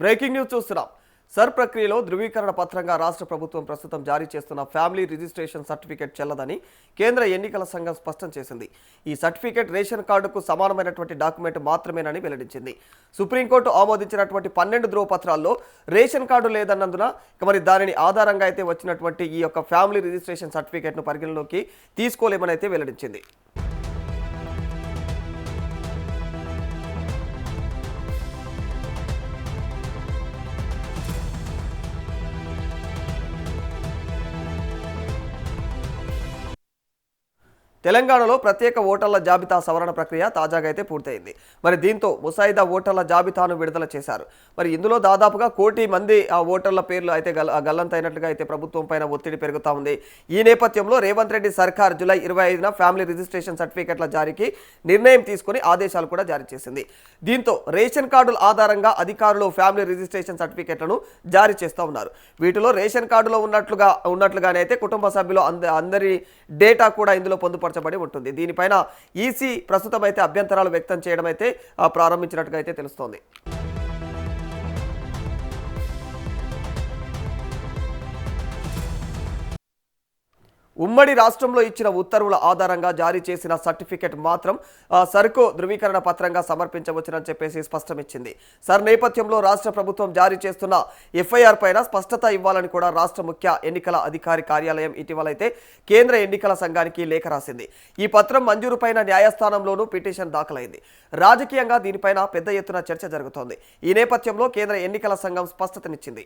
Breaking news చూస్తున్నాం. Sir ప్రక్రియలో ధృవీకరణ పత్రంగా రాష్ట్ర ప్రభుత్వం ప్రస్తుతం జారీ చేస్తున్న ఫ్యామిలీ రిజిస్ట్రేషన్ సర్టిఫికేట్ చెల్లదని కేంద్ర ఎన్నికల సంఘం స్పష్టం చేసింది. ఈ సర్టిఫికేట్ రేషన్ కార్డుకు సమానమైనటువంటి డాక్యుమెంట్ మాత్రమేనని వెల్లడించింది. సుప్రీంకోర్టు ఆమోదించినటువంటి 12 ధృవపత్రాల్లో రేషన్ కార్డు లేదన్నందున మరి దానిని ఆధారంగా అయితే వచ్చినటువంటి ఈ యొక్క ఫ్యామిలీ రిజిస్ట్రేషన్ సర్టిఫికేట్ను పరిగణలోకి తీసుకోలేమని అయితే వెల్లడించింది. తెలంగాణలో ప్రత్యేక ఓటర్ల జాబితా సవరణ ప్రక్రియ తాజాగా అయితే పూర్తయింది. మరి దీంతో ముసాయిదా ఓటర్ల జాబితాను విడుదల చేశారు. మరి ఇందులో దాదాపుగా 1 కోటి మంది ఆ ఓటర్ల పేర్లు అయితే గల్లంతైనట్లుగా అయితే ప్రభుత్వం పైన ఒత్తిడి పెరుగుతూ ఉంది. ఈ నేపథ్యంలో రేవంత్ రెడ్డి సర్కార్ జూలై 25న ఫ్యామిలీ రిజిస్ట్రేషన్ సర్టిఫికెట్ల జారీకి నిర్ణయం తీసుకుని ఆదేశాలు కూడా జారీ చేసింది. దీంతో రేషన్ కార్డుల ఆధారంగా అధికారులు ఫ్యామిలీ రిజిస్ట్రేషన్ సర్టిఫికెట్లను జారీ చేస్తూ ఉన్నారు. వీటిలో రేషన్ కార్డులో ఉన్నట్లుగానే అయితే కుటుంబ సభ్యులు అందరి డేటా కూడా ఇందులో పొందుపరచబడి ఉంటుంది. దీనిపైన ఈసీ ప్రస్తుతం అయితే అభ్యంతరాలు వ్యక్తం చేయడం అయితే ప్రారంభించినట్టుగా అయితే తెలుస్తోంది. ఉమ్మడి రాష్ట్రంలో ఇచ్చిన ఉత్తర్వుల ఆధారంగా జారీ చేసిన సర్టిఫికెట్ మాత్రం సరుకు ధృవీకరణ పత్రంగా సమర్పించవచ్చునని చెప్పేసి స్పష్టం ఇచ్చింది. సర్ నేపథ్యంలో రాష్ట్ర ప్రభుత్వం జారీ చేస్తున్న ఎఫ్ఐఆర్ పైన స్పష్టత ఇవ్వాలని కూడా రాష్ట్ర ముఖ్య ఎన్నికల అధికారి కార్యాలయం ఇటీవలైతే కేంద్ర ఎన్నికల సంఘానికి లేఖ రాసింది. ఈ పత్రం మంజూరు పైన న్యాయస్థానంలోనూ పిటిషన్ దాఖలైంది. రాజకీయంగా దీనిపైన పెద్ద ఎత్తున చర్చ జరుగుతోంది. ఈ నేపథ్యంలో కేంద్ర ఎన్నికల సంఘం స్పష్టతనిచ్చింది.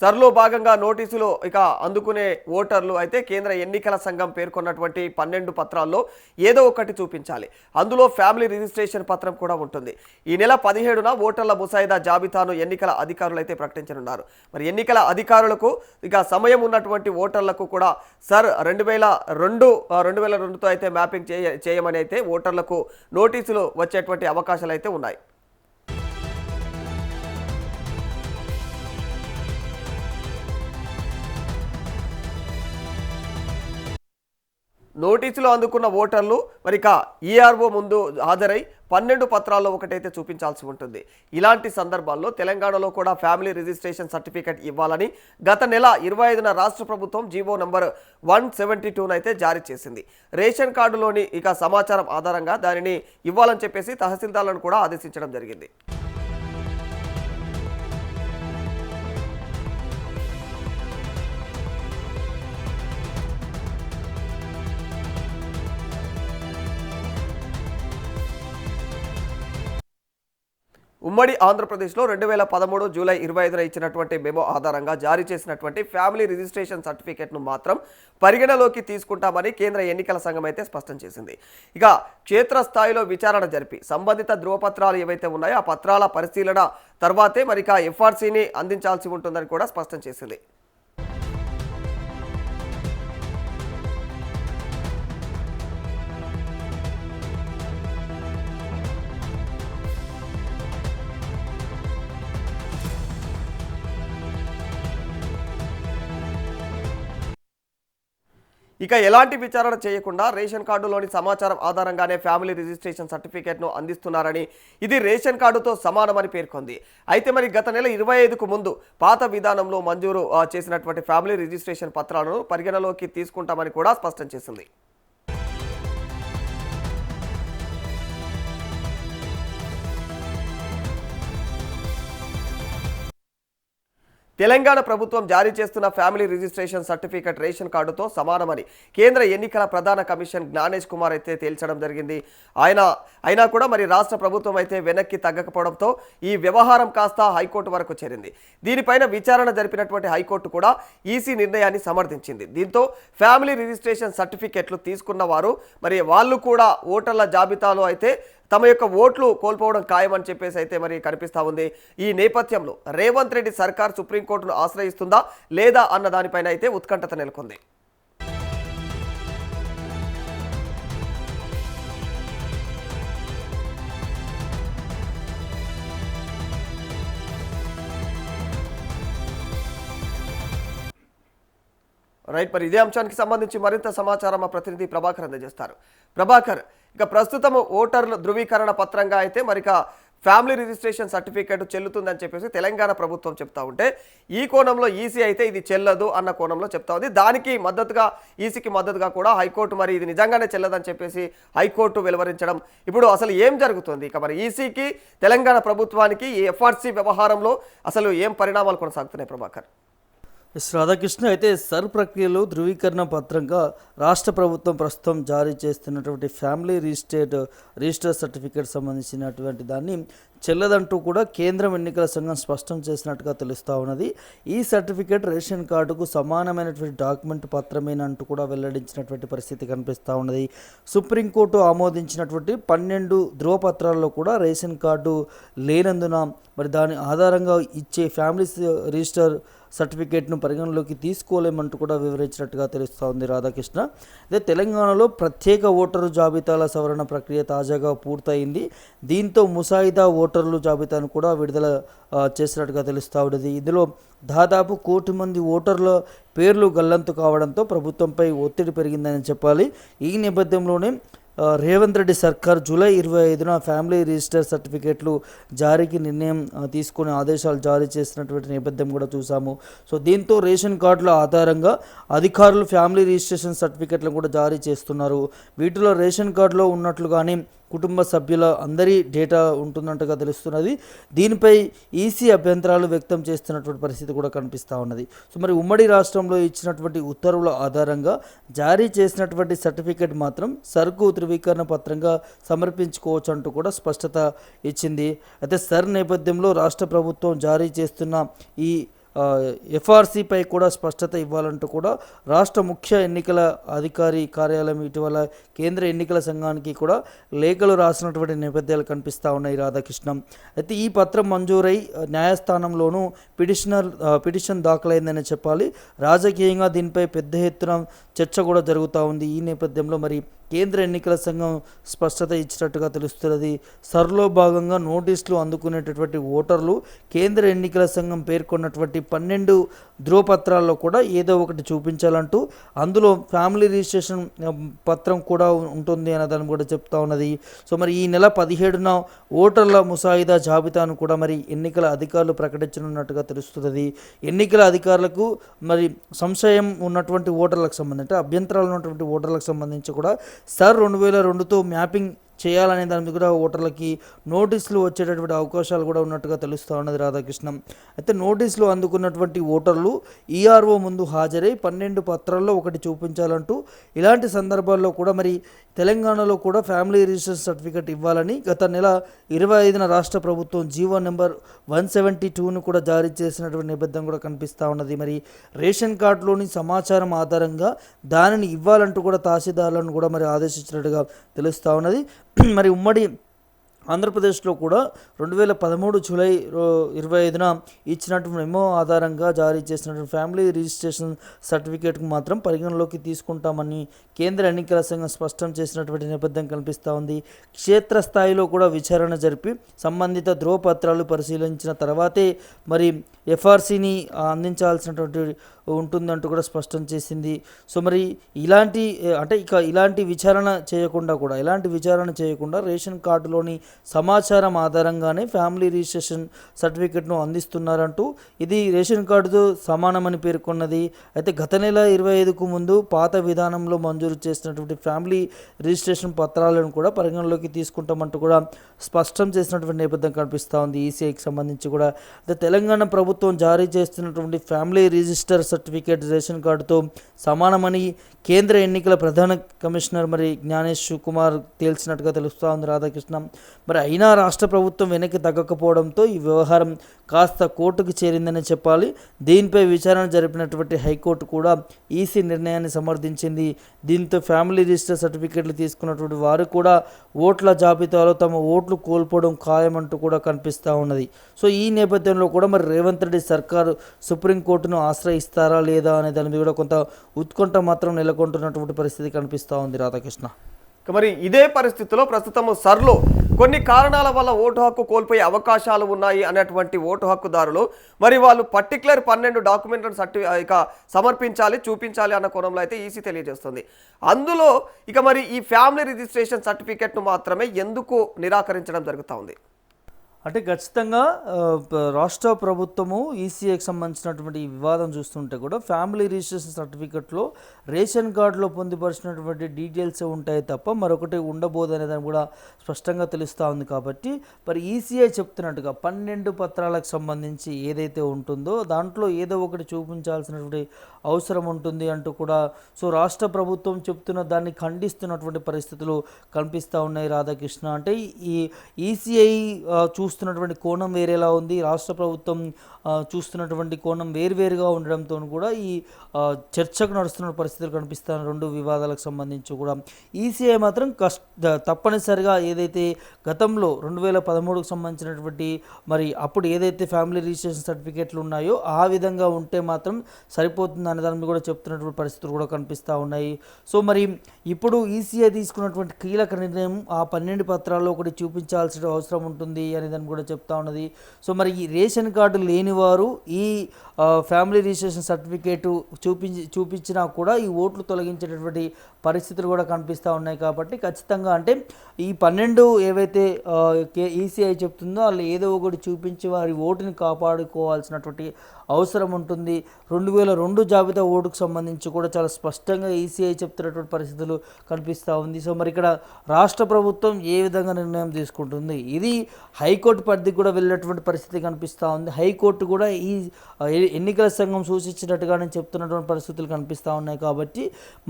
సర్లో భాగంగా నోటీసులు అందుకునే ఓటర్లు అయితే కేంద్ర ఎన్నికల సంఘం పేర్కొన్నటువంటి 12 పత్రాల్లో ఏదో ఒకటి చూపించాలి. అందులో ఫ్యామిలీ రిజిస్ట్రేషన్ పత్రం కూడా ఉంటుంది. ఈ నెల 17న ఓటర్ల ముసాయిదా జాబితాను ఎన్నికల అధికారులు అయితే ప్రకటించనున్నారు. మరి ఎన్నికల అధికారులకు సమయం ఉన్నటువంటి ఓటర్లకు కూడా సర్ 2002తో అయితే మ్యాపింగ్ చేయమని అయితే ఓటర్లకు నోటీసులు వచ్చేటువంటి అవకాశాలు అయితే ఉన్నాయి. నోటీసులు అందుకున్న ఓటర్లు ఈఆర్ఓ ముందు హాజరై 12 పత్రాల్లో ఒకటైతే చూపించాల్సి ఉంటుంది. ఇలాంటి సందర్భాల్లో తెలంగాణలో కూడా ఫ్యామిలీ రిజిస్ట్రేషన్ సర్టిఫికేట్ ఇవ్వాలని గత నెల 25న రాష్ట్ర ప్రభుత్వం జీవో నంబర్ 172 అయితే జారీ చేసింది. రేషన్ కార్డులోని సమాచారం ఆధారంగా దానిని ఇవ్వాలని చెప్పేసి తహసీల్దార్లను కూడా ఆదేశించడం జరిగింది. ఉమ్మడి ఆంధ్రప్రదేశ్లో 2013 జూలై 25న ఇచ్చినటువంటి మెమో ఆధారంగా జారీ చేసినటువంటి ఫ్యామిలీ రిజిస్ట్రేషన్ సర్టిఫికేట్ను మాత్రం పరిగణలోకి తీసుకుంటామని కేంద్ర ఎన్నికల సంఘం అయితే స్పష్టం చేసింది. క్షేత్రస్థాయిలో విచారణ జరిపి సంబంధిత ధృవపత్రాలు ఏవైతే ఉన్నాయో ఆ పత్రాల పరిశీలన తర్వాతే ఎఫ్ఆర్సీని అందించాల్సి ఉంటుందని కూడా స్పష్టం చేసింది. ఎలాంటి విచారణ చేయకుండా రేషన్ కార్డులోని సమాచారం ఆధారంగానే ఫ్యామిలీ రిజిస్ట్రేషన్ సర్టిఫికేట్ను అందిస్తున్నారని, ఇది రేషన్ కార్డుతో సమానమని పేర్కొంది. అయితే గత నెల 25కు ముందు పాత విధానంలో మంజూరు చేసినటువంటి ఫ్యామిలీ రిజిస్ట్రేషన్ పత్రాలను పరిగణలోకి తీసుకుంటామని కూడా స్పష్టం చేసింది. తెలంగాణ ప్రభుత్వం జారీ చేస్తున్న ఫ్యామిలీ రిజిస్ట్రేషన్ సర్టిఫికేట్ రేషన్ కార్డుతో సమానమని కేంద్ర ఎన్నికల ప్రధాన కమిషన్ జ్ఞానేష్ కుమార్ అయితే తేల్చడం జరిగింది. అయినా కూడా రాష్ట్ర ప్రభుత్వం అయితే వెనక్కి తగ్గకపోవడంతో ఈ వ్యవహారం కాస్త హైకోర్టు వరకు చేరింది. దీనిపైన విచారణ జరిపినటువంటి హైకోర్టు కూడా ఈసీ నిర్ణయాన్ని సమర్థించింది. దీంతో ఫ్యామిలీ రిజిస్ట్రేషన్ సర్టిఫికేట్లు తీసుకున్న వారు వాళ్ళు కూడా ఓటర్ల జాబితాలో అయితే తమ యొక్క ఓట్లు కోల్పోవడం ఖాయమని చెప్పేసి అయితే కనిపిస్తూ ఉంది. ఈ నేపథ్యంలో రేవంత్ రెడ్డి సర్కార్ సుప్రీంకోర్టును ఆశ్రయిస్తుందా లేదా అన్న దానిపైన అయితే ఉత్కంఠత నెలకొంది. రైట్, మరి ఇదే అంశానికి సంబంధించి మరింత సమాచారం మా ప్రతినిధి ప్రభాకర్ అందజేస్తారు. ప్రభాకర్, ఇక ప్రస్తుతం ఓటర్ల ధృవీకరణ పత్రంగా అయితే మరి ఫ్యామిలీ రిజిస్ట్రేషన్ సర్టిఫికేట్ చెల్లుతుందని చెప్పేసి తెలంగాణ ప్రభుత్వం చెప్తా ఉంటే, ఈ కోణంలో ఈసీ అయితే ఇది చెల్లదు అన్న కోణంలో చెప్తా ఉంది. దానికి మద్దతుగా ఈసీకి మద్దతుగా కూడా హైకోర్టు మరి ఇది నిజంగానే చెల్లదని చెప్పేసి హైకోర్టు వెలువరించడం. ఇప్పుడు అసలు ఏం జరుగుతుంది? ఇక మరి ఈసీకి తెలంగాణ ప్రభుత్వానికి ఈ ఎఫ్ఆర్సీ వ్యవహారంలో అసలు ఏం పరిణామాలు కొనసాగుతున్నాయి ప్రభాకర్? రాధాకృష్ణ, అయితే సర్ ప్రక్రియలో ధృవీకరణ పత్రంగా రాష్ట్ర ప్రభుత్వం ప్రస్తుతం జారీ చేస్తున్నటువంటి ఫ్యామిలీ రిజిస్టర్ సర్టిఫికేట్ సంబంధించినటువంటి దాన్ని చెల్లదంటూ కూడా కేంద్రం ఎన్నికల సంఘం స్పష్టం చేసినట్టుగా తెలుస్తూ ఉన్నది. ఈ సర్టిఫికేట్ రేషన్ కార్డుకు సమానమైనటువంటి డాక్యుమెంట్ పత్రమేనంటూ కూడా వెల్లడించినటువంటి పరిస్థితి కనిపిస్తూ ఉన్నది. సుప్రీంకోర్టు ఆమోదించినటువంటి 12 ధృవపత్రాల్లో కూడా రేషన్ కార్డు లేనందున మరి దాని ఆధారంగా ఇచ్చే ఫ్యామిలీ రిజిస్టర్ సర్టిఫికేట్ను పరిగణలోకి తీసుకోలేమంటూ కూడా వివరించినట్టుగా తెలుస్తూ ఉంది రాధాకృష్ణ. అదే తెలంగాణలో ప్రత్యేక ఓటరు జాబితాల సవరణ ప్రక్రియ తాజాగా పూర్తయింది. దీంతో ముసాయిదా ఓటర్లు జాబితాను కూడా విడుదల చేసినట్టుగా తెలుస్తూ ఉన్నది. ఇందులో దాదాపు 1 కోటి మంది ఓటర్ల పేర్లు గల్లంతు కావడంతో ప్రభుత్వంపై ఒత్తిడి పెరిగిందని చెప్పాలి. ఈ నేపథ్యంలోనే రేవంత్ రెడ్డి సర్కార్ జూలై 25న ఫ్యామిలీ రిజిస్టర్ సర్టిఫికేట్లు జారీకి నిర్ణయం తీసుకునే ఆదేశాలు జారీ చేసినటువంటి నేపథ్యం కూడా చూసాము. సో దీంతో రేషన్ కార్డుల ఆధారంగా అధికారులు ఫ్యామిలీ రిజిస్ట్రేషన్ సర్టిఫికేట్లను కూడా జారీ చేస్తున్నారు. వీటిలో రేషన్ కార్డులో ఉన్నట్లుగానే కుటుంబ సభ్యుల అందరి డేటా ఉంటుందంటగా తెలుస్తున్నది. దీనిపై ఈసీ అభ్యంతరాలు వ్యక్తం చేస్తున్నటువంటి పరిస్థితి కూడా కనిపిస్తూ ఉన్నది. సో మరి ఉమ్మడి రాష్ట్రంలో ఇచ్చినటువంటి ఉత్తర్వుల ఆధారంగా జారీ చేసినటువంటి సర్టిఫికేట్ మాత్రం సరుకు ధృవీకరణ పత్రంగా సమర్పించుకోవచ్చు అంటూ కూడా స్పష్టత ఇచ్చింది. అయితే సర్ నేపథ్యంలో రాష్ట్ర ప్రభుత్వం జారీ చేస్తున్న ఈ ఎఫ్ఆర్సీపై కూడా స్పష్టత ఇవ్వాలంటూ కూడా రాష్ట్ర ముఖ్య ఎన్నికల అధికారి కార్యాలయం ఇటీవల కేంద్ర ఎన్నికల సంఘానికి కూడా లేఖలు రాసినటువంటి నేపథ్యాలు కనిపిస్తూ ఉన్నాయి రాధాకృష్ణ. అయితే ఈ పత్రం మంజూరై న్యాయస్థానంలోనూ పిటిషన్ దాఖలైందని చెప్పాలి. రాజకీయంగా దీనిపై పెద్ద ఎత్తున చర్చ కూడా జరుగుతూ ఉంది. ఈ నేపథ్యంలో మరి కేంద్ర ఎన్నికల సంఘం స్పష్టత ఇచ్చినట్టుగా తెలుస్తున్నది. సర్లో భాగంగా నోటీసులు అందుకునేటటువంటి ఓటర్లు కేంద్ర ఎన్నికల సంఘం పేర్కొన్నటువంటి 12 ధృవపత్రాల్లో కూడా ఏదో ఒకటి చూపించాలంటూ, అందులో ఫ్యామిలీ రిజిస్ట్రేషన్ పత్రం కూడా ఉంటుంది అన్న దాన్ని కూడా చెప్తా ఉన్నది. సో మరి ఈ నెల 17న ఓటర్ల ముసాయిదా జాబితాను కూడా మరి ఎన్నికల అధికారులు ప్రకటించనున్నట్టుగా తెలుస్తున్నది. ఎన్నికల అధికారులకు మరి సంశయం ఉన్నటువంటి ఓటర్లకు సంబంధించి, అభ్యంతరాలు ఉన్నటువంటి ఓటర్లకు సంబంధించి కూడా సర్ 2002తో మ్యాపింగ్ చేయాలనే దాని మీద కూడా ఓటర్లకి నోటీసులు వచ్చేటటువంటి అవకాశాలు కూడా ఉన్నట్టుగా తెలుస్తూ ఉన్నది రాధాకృష్ణ. అయితే నోటీసులు అందుకున్నటువంటి ఓటర్లు ఈఆర్ఓ ముందు హాజరై 12 పత్రాల్లో ఒకటి చూపించాలంటూ, ఇలాంటి సందర్భాల్లో కూడా మరి తెలంగాణలో కూడా ఫ్యామిలీ రిజిస్ట్రేషన్ సర్టిఫికేట్ ఇవ్వాలని గత నెల 25న రాష్ట్ర ప్రభుత్వం జీవో నెంబర్ 172ను కూడా జారీ చేసినటువంటి నేపథ్యం కూడా కనిపిస్తూ ఉన్నది. మరి రేషన్ కార్డులోని సమాచారం ఆధారంగా దానిని ఇవ్వాలంటూ కూడా తహసీల్దార్లను కూడా మరి ఆదేశించినట్టుగా తెలుస్తూ ఉన్నది. మరి ఉమ్మడి ఆంధ్రప్రదేశ్లో కూడా 2013 జూలై 25న ఇచ్చినటువంటి మెమో ఆధారంగా జారీ చేసినటువంటి ఫ్యామిలీ రిజిస్ట్రేషన్ సర్టిఫికేట్కు మాత్రం పరిగణలోకి తీసుకుంటామని కేంద్ర ఎన్నికల సంఘం స్పష్టం చేసినటువంటి నేపథ్యం కనిపిస్తూ ఉంది. క్షేత్రస్థాయిలో కూడా విచారణ జరిపి సంబంధిత ధృవపత్రాలు పరిశీలించిన తర్వాతే మరి ఎఫ్ఆర్సీని అందించాల్సినటువంటి ఉంటుందంటూ కూడా స్పష్టం చేసింది. సో మరి ఇలాంటి విచారణ చేయకుండా రేషన్ కార్డులోని సమాచారం ఆధారంగానే ఫ్యామిలీ రిజిస్ట్రేషన్ సర్టిఫికేట్ను అందిస్తున్నారంటూ ఇది రేషన్ కార్డుతో సమానమని పేర్కొన్నది. అయితే గత నెల 25కు ముందు పాత విధానంలో మంజూరు చేసినటువంటి ఫ్యామిలీ రిజిస్ట్రేషన్ పత్రాలను కూడా పరిగణలోకి తీసుకుంటామంటూ కూడా స్పష్టం చేసినటువంటి నేపథ్యం కనిపిస్తూ ఉంది ఈసీఐకి సంబంధించి కూడా. అయితే తెలంగాణ ప్రభుత్వం జారీ చేస్తున్నటువంటి ఫ్యామిలీ రిజిస్టర్ సర్టిఫికేట్ రేషన్ కార్డుతో సమానమని కేంద్ర ఎన్నికల ప్రధాన కమిషనర్ మరి జ్ఞానేష్ కుమార్ తేల్చినట్టుగా తెలుస్తూ ఉంది రాధాకృష్ణ. మరి అయినా రాష్ట్ర ప్రభుత్వం వెనక్కి తగ్గకపోవడంతో ఈ వ్యవహారం కాస్త కోర్టుకు చేరిందని చెప్పాలి. దీనిపై విచారణ జరిపినటువంటి హైకోర్టు కూడా ఈసీ నిర్ణయాన్ని సమర్థించింది. దీంతో ఫ్యామిలీ రిజిస్టర్ సర్టిఫికేట్లు తీసుకున్నటువంటి వారు కూడా ఓట్ల జాబితాలో తమ ఓట్లు కోల్పోవడం ఖాయమంటూ కూడా కనిపిస్తూ ఉన్నది. సో ఈ నేపథ్యంలో కూడా మరి రేవంత్ రెడ్డి సర్కారు సుప్రీంకోర్టును ఆశ్రయిస్తారా లేదా అనే దాని మీద కూడా కొంత ఉత్కంఠ మాత్రం నెలకొంటున్నటువంటి పరిస్థితి కనిపిస్తూ ఉంది రాధాకృష్ణ. మరి ఇదే పరిస్థితిలో ప్రస్తుతం సర్లో కొన్ని కారణాల వల్ల ఓటు హక్కు కోల్పోయే అవకాశాలు ఉన్నాయి అనేటువంటి ఓటు హక్కుదారులు మరి వాళ్ళు పర్టికులర్ 12 డాక్యుమెంట్లను ఇక సమర్పించాలి, చూపించాలి అన్న కోణంలో అయితే ఈసీ తెలియజేస్తుంది. అందులో ఇక మరి ఈ ఫ్యామిలీ రిజిస్ట్రేషన్ సర్టిఫికెట్ను మాత్రమే ఎందుకు నిరాకరించడం జరుగుతూ ఉంది? అంటే ఖచ్చితంగా రాష్ట్ర ప్రభుత్వము ఈసీఐకి సంబంధించినటువంటి ఈ వివాదం చూస్తుంటే కూడా ఫ్యామిలీ రిజిస్ట్రేషన్ సర్టిఫికెట్లో రేషన్ కార్డులో పొందుపరిచినటువంటి డీటెయిల్స్ ఉంటాయి తప్ప మరొకటి ఉండబోదు అనేదాన్ని కూడా స్పష్టంగా తెలుస్తూ ఉంది. కాబట్టి మరి ఈసీఐ చెప్తున్నట్టుగా 12 పత్రాలకు సంబంధించి ఏదైతే ఉంటుందో దాంట్లో ఏదో ఒకటి చూపించాల్సినటువంటి అవసరం ఉంటుంది అంటూ కూడా రాష్ట్ర ప్రభుత్వం చెప్తున్న దాన్ని ఖండిస్తున్నటువంటి పరిస్థితులు కనిపిస్తూ ఉన్నాయి రాధాకృష్ణ. అంటే ఈ ఈసీఐ చూస్తున్నటువంటి కోణం వేరేలా ఉంది, రాష్ట్ర ప్రభుత్వం చూస్తున్నటువంటి కోణం వేరువేరుగా ఉండడంతో కూడా ఈ చర్చకు నడుస్తున్న పరిస్థితులు కనిపిస్తున్న రెండు వివాదాలకు సంబంధించి కూడా ఈసీఐ మాత్రం తప్పనిసరిగా ఏదైతే గతంలో 2013కు సంబంధించినటువంటి మరి అప్పుడు ఏదైతే ఫ్యామిలీ రిజిస్ట్రేషన్ సర్టిఫికేట్లు ఉన్నాయో ఆ విధంగా ఉంటే మాత్రం సరిపోతుంది అనే దాని మీద కూడా చెప్తున్నటువంటి పరిస్థితులు కూడా కనిపిస్తూ ఉన్నాయి. మరి ఇప్పుడు ఈసీఐ తీసుకున్నటువంటి కీలక నిర్ణయం ఆ 12 పత్రాల్లో ఒకటి చూపించాల్సిన అవసరం ఉంటుంది అనే దాన్ని కూడా చెప్తా ఉన్నది. మరి ఈ రేషన్ కార్డు లేని వారు ఈ ఫ్యామిలీ రిజిస్ట్రేషన్ సర్టిఫికేటు చూపించినా కూడా ఈ ఓట్లు తొలగించేటటువంటి పరిస్థితులు కూడా కనిపిస్తూ ఉన్నాయి. కాబట్టి ఖచ్చితంగా అంటే ఈ 12 ఏవైతే ఈసీఐ చెప్తుందో వాళ్ళు ఏదో ఒకటి చూపించి వారి ఓటుని కాపాడుకోవాల్సినటువంటి అవసరం ఉంటుంది. 2002 జాబితా ఓటుకు సంబంధించి కూడా చాలా స్పష్టంగా ఈసీఐ చెప్తున్నటువంటి పరిస్థితులు కనిపిస్తూ ఉంది. మరి ఇక్కడ రాష్ట్ర ప్రభుత్వం ఏ విధంగా నిర్ణయం తీసుకుంటుంది, ఇది హైకోర్టు పరిధికి కూడా వెళ్ళినటువంటి పరిస్థితి కనిపిస్తూ ఉంది. హైకోర్టు కూడా ఈ ఎన్నికల సంఘం సూచించినట్టుగానే చెప్తున్నటువంటి పరిస్థితులు కనిపిస్తూ ఉన్నాయి. కాబట్టి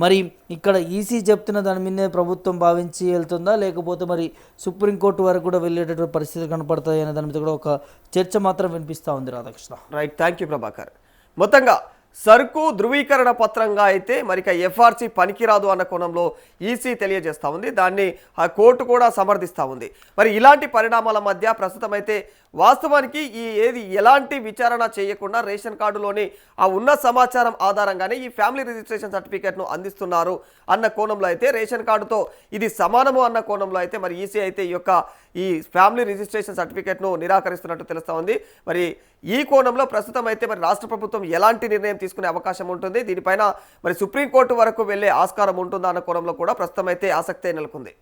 మరి ఇక్కడ ఈసీ చెప్తున్న దాని మీదే ప్రభుత్వం భావించి వెళ్తుందా, లేకపోతే మరి సుప్రీంకోర్టు వరకు కూడా వెళ్ళేటటువంటి పరిస్థితులు కనపడతాయి అనే దాని మీద కూడా ఒక చర్చ మాత్రం వినిపిస్తూ ఉంది Radhakrishna. Right, thank you Prabhakar. మొత్తంగా సరుకు ధృవీకరణ పత్రంగా అయితే మరి ఎఫ్ఆర్సి పనికిరాదు అన్న కోణంలో ఈసీ తెలియజేస్తూ ఉంది. దాన్ని ఆ కోర్టు కూడా సమర్థిస్తూ ఉంది. మరి ఇలాంటి పరిణామాల మధ్య ప్రస్తుతం అయితే వాస్తవానికి ఎలాంటి విచారణ చేయకుండా రేషన్ కార్డులోని ఆ ఉన్న సమాచారం ఆధారంగానే ఈ ఫ్యామిలీ రిజిస్ట్రేషన్ సర్టిఫికేట్ను అందిస్తున్నారు అన్న కోణంలో అయితే రేషన్ కార్డుతో ఇది సమానము అన్న కోణంలో అయితే మరి ఈసీ అయితే ఈ ఫ్యామిలీ రిజిస్ట్రేషన్ సర్టిఫికేట్ను నిరాకరిస్తున్నట్టు తెలుస్తూ ఉంది. మరి ఈ కోణంలో ప్రస్తుతం అయితే మరి రాష్ట్ర ప్రభుత్వం ఎలాంటి నిర్ణయం తీసుకునే అవకాశం ఉంటుంది, దీనిపైన మరి సుప్రీంకోర్టు వరకు వెళ్ళే ఆస్కారం ఉంటుందా అన్న కోణంలో కూడా ప్రస్తుతం అయితే ఆసక్తి నెలకొంది.